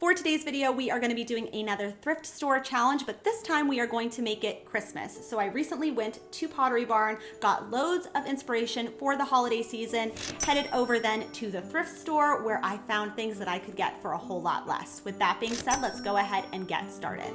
For today's video, we are going to be doing another thrift store challenge, but this time we are going to make it Christmas. So I recently went to Pottery Barn, got loads of inspiration for the holiday season, headed over then to the thrift store where I found things that I could get for a whole lot less. With that being said, let's go ahead and get started.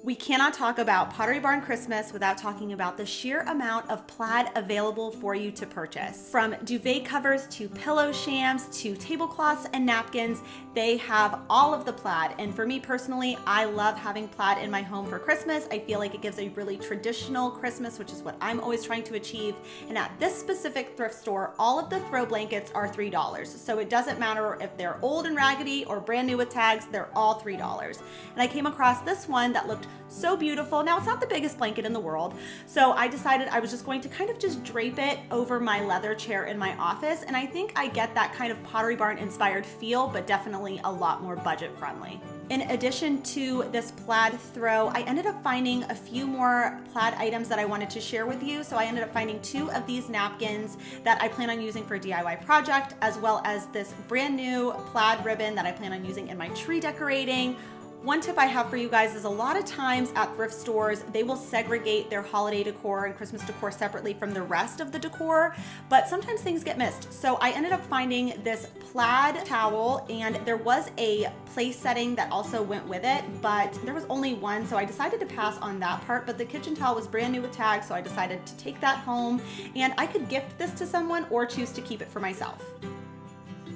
We cannot talk about Pottery Barn Christmas without talking about the sheer amount of plaid available for you to purchase. From duvet covers to pillow shams to tablecloths and napkins, they have all of the plaid. And for me personally, I love having plaid in my home for Christmas. I feel like it gives a really traditional Christmas, which is what I'm always trying to achieve. And at this specific thrift store, all of the throw blankets are $3. So it doesn't matter if they're old and raggedy or brand new with tags, they're all $3. And I came across this one that looked so beautiful. Now, it's not the biggest blanket in the world, so I decided I was just going to kind of just drape it over my leather chair in my office, and I think I get that kind of Pottery Barn inspired feel, but definitely a lot more budget friendly. In addition to this plaid throw, I ended up finding a few more plaid items that I wanted to share with you. So I ended up finding 2 of these napkins that I plan on using for a DIY project, as well as this brand new plaid ribbon that I plan on using in my tree decorating. One tip I have for you guys is a lot of times at thrift stores, they will segregate their holiday decor and Christmas decor separately from the rest of the decor, but sometimes things get missed. So I ended up finding this plaid towel, and there was a place setting that also went with it, but there was only one, so I decided to pass on that part. But the kitchen towel was brand new with tags, so I decided to take that home, and I could gift this to someone or choose to keep it for myself.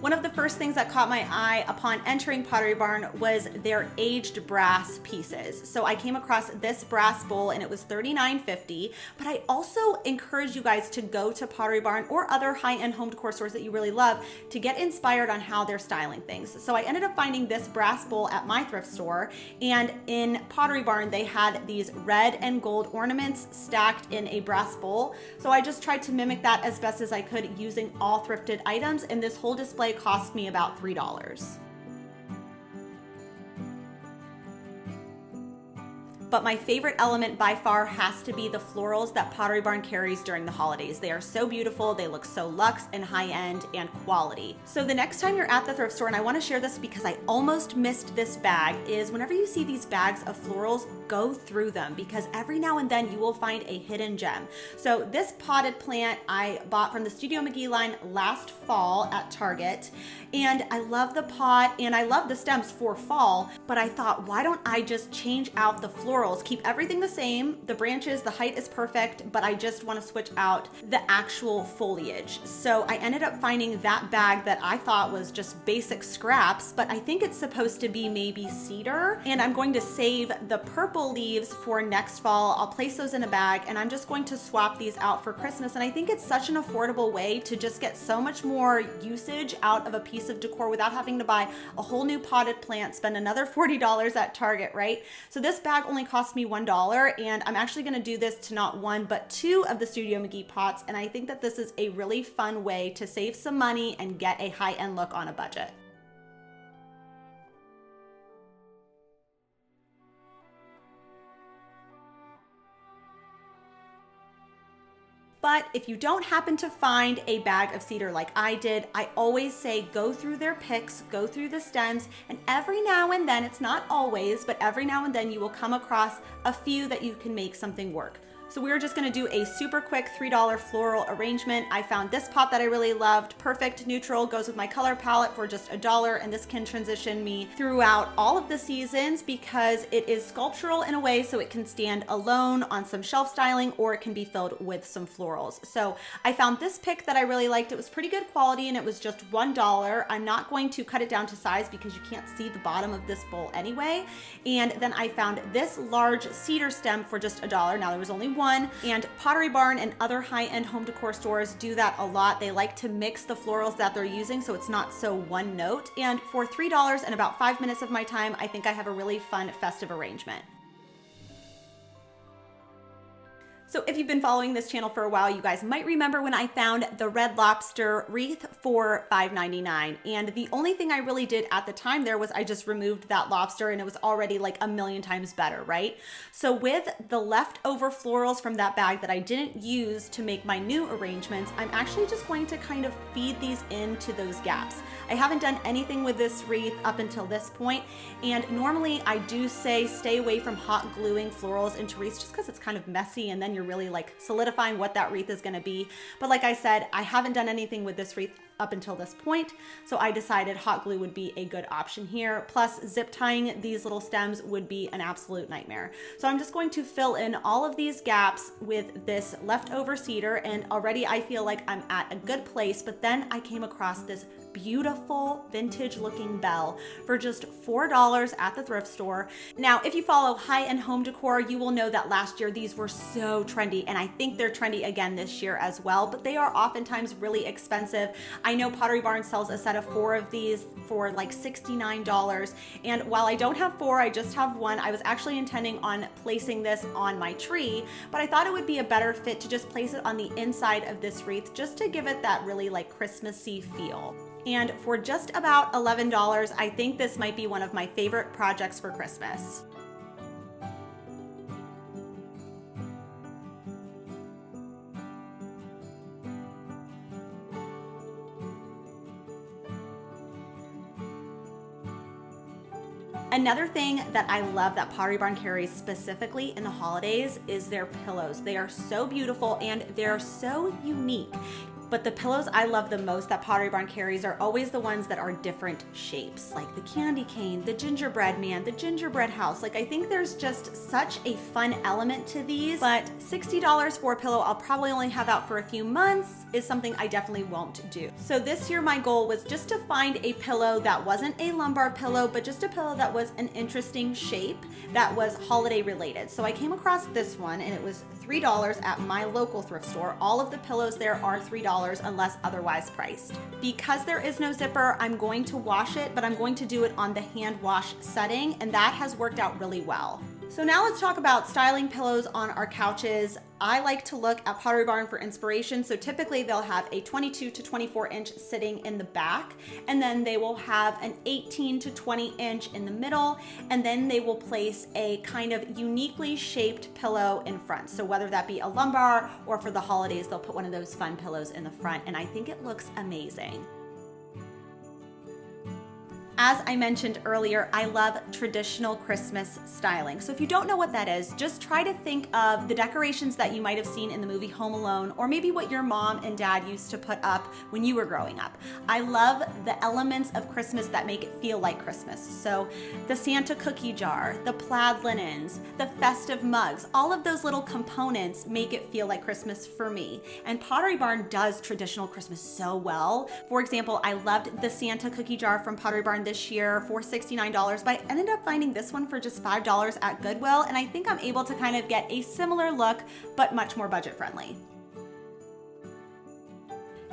One of the first things that caught my eye upon entering Pottery Barn was their aged brass pieces. So I came across this brass bowl and it was $39.50, but I also encourage you guys to go to Pottery Barn or other high-end home decor stores that you really love to get inspired on how they're styling things. So I ended up finding this brass bowl at my thrift store, and in Pottery Barn they had these red and gold ornaments stacked in a brass bowl. So I just tried to mimic that as best as I could using all thrifted items, and this whole display cost me about $3. But my favorite element by far has to be the florals that Pottery Barn carries during the holidays. They are so beautiful, they look so luxe and high-end and quality. So the next time you're at the thrift store, and I want to share this because I almost missed this bag, is whenever you see these bags of florals, go through them, because every now and then you will find a hidden gem. So this potted plant I bought from the Studio McGee line last fall at Target, and I love the pot and I love the stems for fall, but I thought, why don't I just change out the florals? Keep everything the same, the branches, the height is perfect, but I just want to switch out the actual foliage. So I ended up finding that bag that I thought was just basic scraps, but I think it's supposed to be maybe cedar, and I'm going to save the purple leaves for next fall. I'll place those in a bag, and I'm just going to swap these out for Christmas. And I think it's such an affordable way to just get so much more usage out of a piece of decor without having to buy a whole new potted plant, spend another $40 at Target, right? So this bag only cost me $1, and I'm actually going to do this to not 1 but 2 of the Studio McGee pots, and I think that this is a really fun way to save some money and get a high-end look on a budget. But if you don't happen to find a bag of cedar like I did, I always say go through their picks, go through the stems, and every now and then, it's not always, but every now and then you will come across a few that you can make something work. So we're just gonna do a super quick $3 floral arrangement. I found this pot that I really loved. Perfect neutral, goes with my color palette for just $1, and this can transition me throughout all of the seasons because it is sculptural in a way, so it can stand alone on some shelf styling, or it can be filled with some florals. So I found this pick that I really liked. It was pretty good quality and it was just $1. I'm not going to cut it down to size because you can't see the bottom of this bowl anyway. And then I found this large cedar stem for just $1. Now there was only one, and Pottery Barn and other high-end home decor stores do that a lot. They like to mix the florals that they're using so it's not so one note. And for $3 and about 5 minutes of my time, I think I have a really fun festive arrangement. So if you've been following this channel for a while, you guys might remember when I found the red lobster wreath for $5.99. And the only thing I really did at the time there was I just removed that lobster and it was already like a million times better, right? So with the leftover florals from that bag that I didn't use to make my new arrangements, I'm actually just going to kind of feed these into those gaps. I haven't done anything with this wreath up until this point, and normally I do say stay away from hot gluing florals into wreaths just because it's kind of messy and then you're really like solidifying what that wreath is going to be. But like I said, I haven't done anything with this wreath up until this point, so I decided hot glue would be a good option here. Plus zip tying these little stems would be an absolute nightmare. So I'm just going to fill in all of these gaps with this leftover cedar, and already I feel like I'm at a good place. But then I came across this beautiful vintage looking bell for just $4 at the thrift store. Now, if you follow high-end home decor, you will know that last year these were so trendy, and I think they're trendy again this year as well, but they are oftentimes really expensive. I know Pottery Barn sells a set of 4 of these for like $69, and while I don't have 4, I just have 1. I was actually intending on placing this on my tree, but I thought it would be a better fit to just place it on the inside of this wreath just to give it that really like Christmassy feel. And for just about $11, I think this might be one of my favorite projects for Christmas. Another thing that I love that Pottery Barn carries specifically in the holidays is their pillows. They are so beautiful and they're so unique. But the pillows I love the most that Pottery Barn carries are always the ones that are different shapes, like the candy cane, the gingerbread man, the gingerbread house. Like, I think there's just such a fun element to these, but $60 for a pillow I'll probably only have out for a few months is something I definitely won't do. So this year my goal was just to find a pillow that wasn't a lumbar pillow, but just a pillow that was an interesting shape that was holiday related. So I came across this one and it was $3 at my local thrift store. All of the pillows there are $3 unless otherwise priced. Because there is no zipper, I'm going to wash it, but I'm going to do it on the hand wash setting, and that has worked out really well. So now let's talk about styling pillows on our couches. I like to look at Pottery Barn for inspiration. So typically they'll have a 22 to 24 inch sitting in the back, and then they will have an 18 to 20 inch in the middle, and then they will place a kind of uniquely shaped pillow in front. So whether that be a lumbar or for the holidays, they'll put one of those fun pillows in the front, and I think it looks amazing. As I mentioned earlier, I love traditional Christmas styling. So if you don't know what that is, just try to think of the decorations that you might have seen in the movie Home Alone, or maybe what your mom and dad used to put up when you were growing up. I love the elements of Christmas that make it feel like Christmas. So the Santa cookie jar, the plaid linens, the festive mugs, all of those little components make it feel like Christmas for me. And Pottery Barn does traditional Christmas so well. For example, I loved the Santa cookie jar from Pottery Barn this year for $69, but I ended up finding this one for just $5 at Goodwill, and I think I'm able to kind of get a similar look, but much more budget friendly.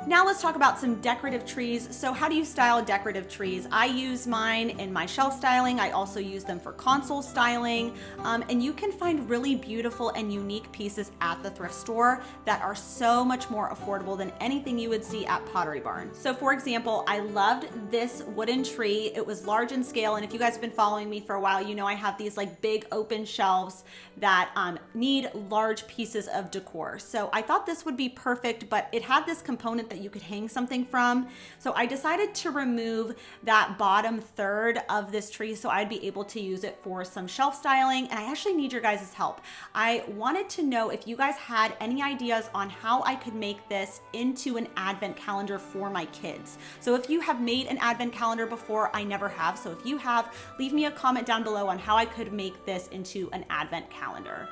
Now let's talk about some decorative trees. So how do you style decorative trees? I use mine in my shelf styling. I also use them for console styling. And you can find really beautiful and unique pieces at the thrift store that are so much more affordable than anything you would see at Pottery Barn. So for example, I loved this wooden tree. It was large in scale. And if you guys have been following me for a while, you know I have these like big open shelves that need large pieces of decor. So I thought this would be perfect, but it had this component that you could hang something from. So I decided to remove that bottom third of this tree so I'd be able to use it for some shelf styling. And I actually need your guys' help. I wanted to know if you guys had any ideas on how I could make this into an advent calendar for my kids. So if you have made an advent calendar before, I never have. So if you have, leave me a comment down below on how I could make this into an advent calendar.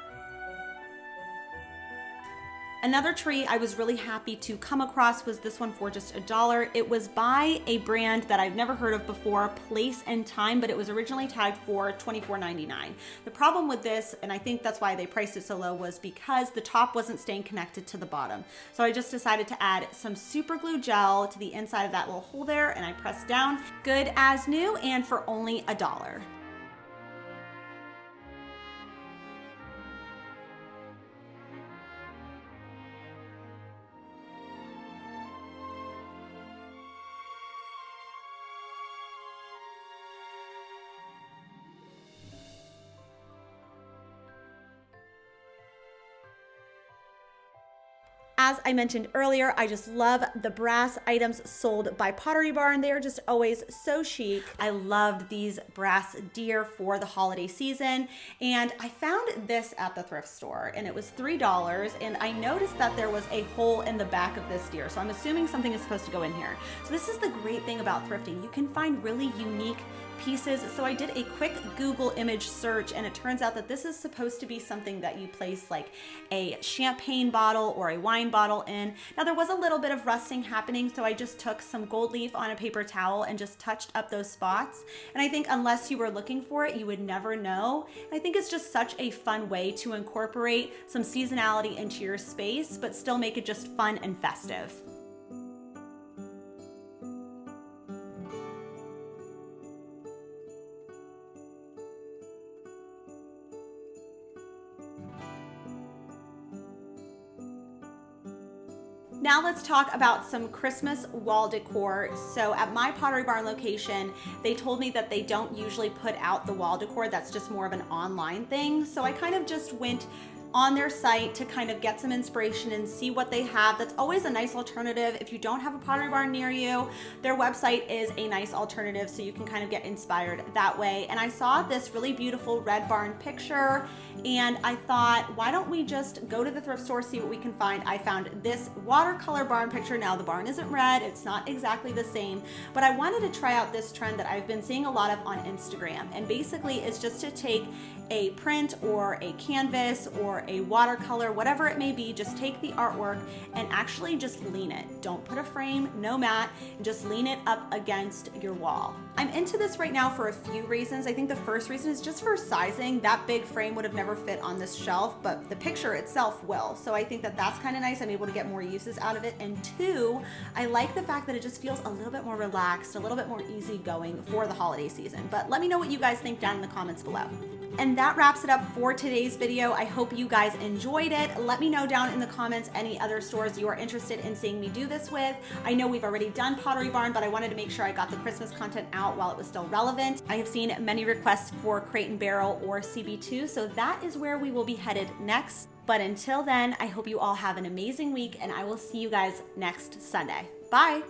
Another tree I was really happy to come across was this one for just $1. It was by a brand that I've never heard of before, Place and Time, but it was originally tagged for $24.99. The problem with this, and I think that's why they priced it so low, was because the top wasn't staying connected to the bottom. So I just decided to add some super glue gel to the inside of that little hole there, and I pressed down. Good as new, and for only $1. as I mentioned earlier, I just love the brass items sold by Pottery Barn. They are just always so chic. I loved these brass deer for the holiday season, and I found this at the thrift store, and it was $3, and I noticed that there was a hole in the back of this deer, so I'm assuming something is supposed to go in here. So this is the great thing about thrifting. You can find really unique pieces. So I did a quick Google image search, and it turns out that this is supposed to be something that you place like a champagne bottle or a wine bottle in. Now there was a little bit of rusting happening, so I just took some gold leaf on a paper towel and just touched up those spots. And I think unless you were looking for it, you would never know. And I think it's just such a fun way to incorporate some seasonality into your space, but still make it just fun and festive. Now let's talk about some Christmas wall decor. So at my Pottery Barn location, they told me that they don't usually put out the wall decor. That's just more of an online thing. So I kind of just went on their site to kind of get some inspiration and see what they have. That's always a nice alternative. If you don't have a Pottery Barn near you, their website is a nice alternative, so you can kind of get inspired that way. And I saw this really beautiful red barn picture, and I thought, why don't we just go to the thrift store, see what we can find. I found this watercolor barn picture. Now the barn isn't red, it's not exactly the same, but I wanted to try out this trend that I've been seeing a lot of on Instagram. And basically it's just to take a print or a canvas or a watercolor, whatever it may be, just take the artwork and actually just lean it. Don't put a frame, no mat, just lean it up against your wall. I'm into this right now for a few reasons. I think the first reason is just for sizing. That big frame would have never fit on this shelf, but the picture itself will. So I think that that's kind of nice. I'm able to get more uses out of it. And two, I like the fact that it just feels a little bit more relaxed, a little bit more easygoing for the holiday season. But let me know what you guys think down in the comments below. And that wraps it up for today's video. I hope you guys enjoyed it. Let me know down in the comments any other stores you are interested in seeing me do this with. I know we've already done Pottery Barn, but I wanted to make sure I got the Christmas content out while it was still relevant. I have seen many requests for Crate and Barrel or CB2, so that is where we will be headed next. But until then, I hope you all have an amazing week, and I will see you guys next Sunday. Bye.